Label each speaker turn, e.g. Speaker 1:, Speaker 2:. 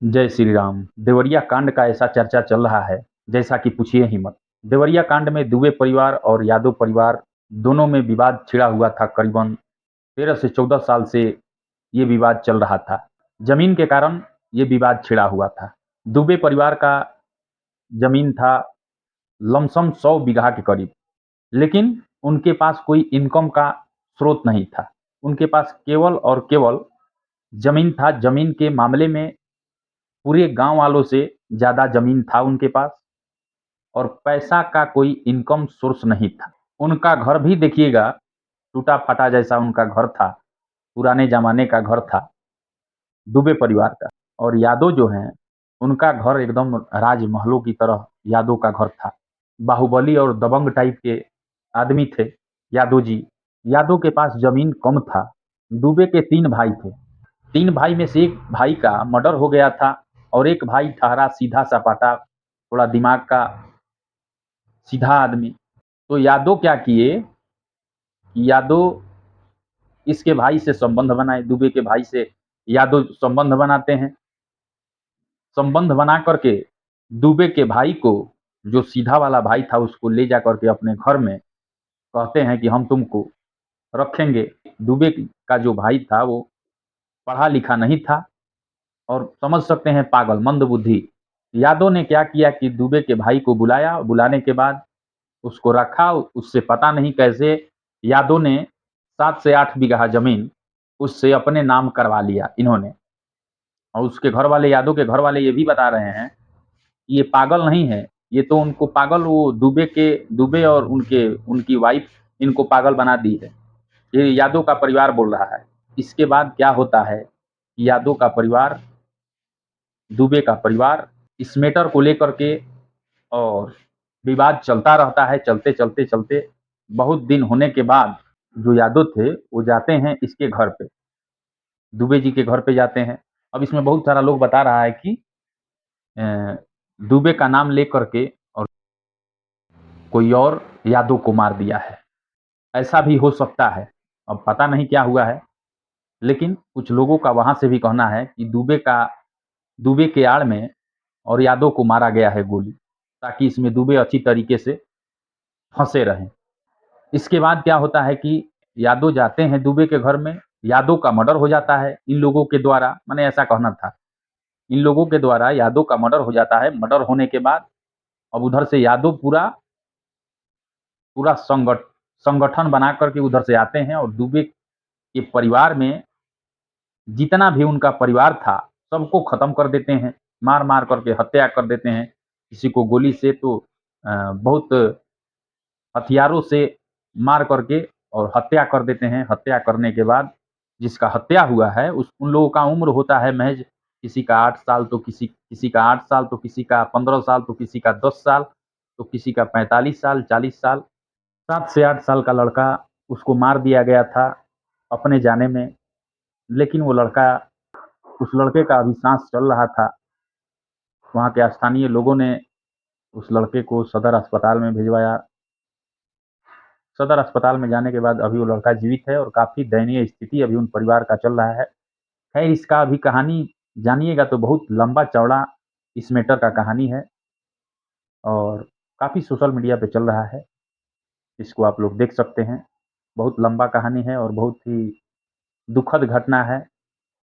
Speaker 1: जय श्री राम। देवरिया कांड का ऐसा चर्चा चल रहा है जैसा कि पूछिए ही मत। देवरिया कांड में दुबे परिवार और यादव परिवार दोनों में विवाद छिड़ा हुआ था। करीबन 13 से 14 साल से ये विवाद चल रहा था। जमीन के कारण ये विवाद छिड़ा हुआ था। दुबे परिवार का जमीन था लमसम 100 बीघा के करीब, लेकिन उनके पास कोई इनकम का स्रोत नहीं था। उनके पास केवल और केवल जमीन था। जमीन के मामले में पूरे गांव वालों से ज़्यादा ज़मीन था उनके पास, और पैसा का कोई इनकम सोर्स नहीं था। उनका घर भी देखिएगा, टूटा-फटा जैसा उनका घर था, पुराने ज़माने का घर था दुबे परिवार का। और यादव जो हैं, उनका घर एकदम राजमहलों की तरह यादव का घर था। बाहुबली और दबंग टाइप के आदमी थे यादव जी। यादव के पास ज़मीन कम था। दुबे के 3 भाई थे। 3 भाई में से एक भाई का मर्डर हो गया था, और एक भाई ठहरा सीधा-सपाटा, थोड़ा दिमाग का सीधा आदमी। तो यादव क्या किए कि यादव इसके भाई से संबंध बनाए, दुबे के भाई से यादव संबंध बनाते हैं। संबंध बना करके दुबे के भाई को, जो सीधा वाला भाई था, उसको ले जा करके अपने घर में कहते हैं कि हम तुमको रखेंगे। दुबे का जो भाई था वो पढ़ा लिखा नहीं था, और समझ सकते हैं पागल, मंदबुद्धि। यादव ने क्या किया कि दुबे के भाई को बुलाया। बुलाने के बाद उसको रखा। उससे पता नहीं कैसे यादव ने 7 से 8 बीघा ज़मीन उससे अपने नाम करवा लिया इन्होंने। और उसके घर वाले, यादव के घर वाले, ये भी बता रहे हैं कि ये पागल नहीं है, ये तो उनको पागल, वो दुबे और उनकी वाइफ इनको पागल बना दी है। ये यादव का परिवार बोल रहा है। इसके बाद क्या होता है कि यादव का परिवार, दुबे का परिवार इस मैटर को लेकर के, और विवाद चलता रहता है। चलते चलते चलते बहुत दिन होने के बाद जो यादव थे वो जाते हैं इसके घर पे, दुबे जी के घर पे जाते हैं। अब इसमें बहुत सारा लोग बता रहा है कि अ, दुबे का नाम लेकर के और कोई और यादव को मार दिया है। ऐसा भी हो सकता है, अब पता नहीं क्या हुआ है। लेकिन कुछ लोगों का वहां से भी कहना है कि दुबे के आड़ में और यादव को मारा गया है गोली, ताकि इसमें दुबे अच्छी तरीके से फंसे रहें। इसके बाद क्या होता है कि यादव जाते हैं दुबे के घर में। यादव का मर्डर हो जाता है इन लोगों के द्वारा, मैंने ऐसा कहना था, इन लोगों के द्वारा यादव का मर्डर हो जाता है। मर्डर होने के बाद अब उधर से यादव पूरा पूरा संगठन बना करके उधर से आते हैं, और दुबे के परिवार में जितना भी उनका परिवार था सबको खत्म कर देते हैं। मार मार करके हत्या कर देते हैं। किसी को गोली से, तो बहुत हथियारों से मार करके और हत्या कर देते हैं। हत्या करने के बाद जिसका हत्या हुआ है उन लोगों का उम्र होता है महज, किसी का 8 साल, तो किसी का 8 साल, तो किसी का 15 साल, तो किसी का 10 साल, तो किसी का 45 साल, 40 साल। 7 से 8 साल का लड़का, उसको मार दिया गया था अपने जाने में। लेकिन उस लड़के का अभी सांस चल रहा था। वहाँ के स्थानीय लोगों ने उस लड़के को सदर अस्पताल में भिजवाया। सदर अस्पताल में जाने के बाद अभी वो लड़का जीवित है, और काफ़ी दयनीय स्थिति अभी उन परिवार का चल रहा है। खैर, इसका अभी कहानी जानिएगा तो बहुत लंबा चौड़ा इस मैटर का कहानी है, और काफ़ी सोशल मीडिया पे चल रहा है। इसको आप लोग देख सकते हैं। बहुत लंबा कहानी है और बहुत ही दुखद घटना है।